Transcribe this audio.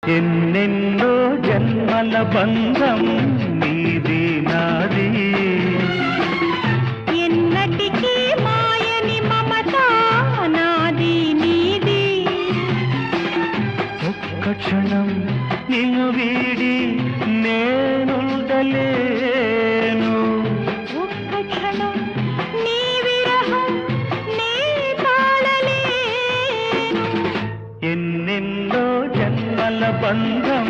ఎన్నెన్నో జన్మల బంధం నీది నాది ఎన్నటికీ మాయని మమత నాది నీది ఒక్క క్షణం నిన్ను వీడి నేనుండలేను ఒక్క క్షణం నీ విరహం నే తాళలేను ఎన్నెన్నో జన్మల బంధం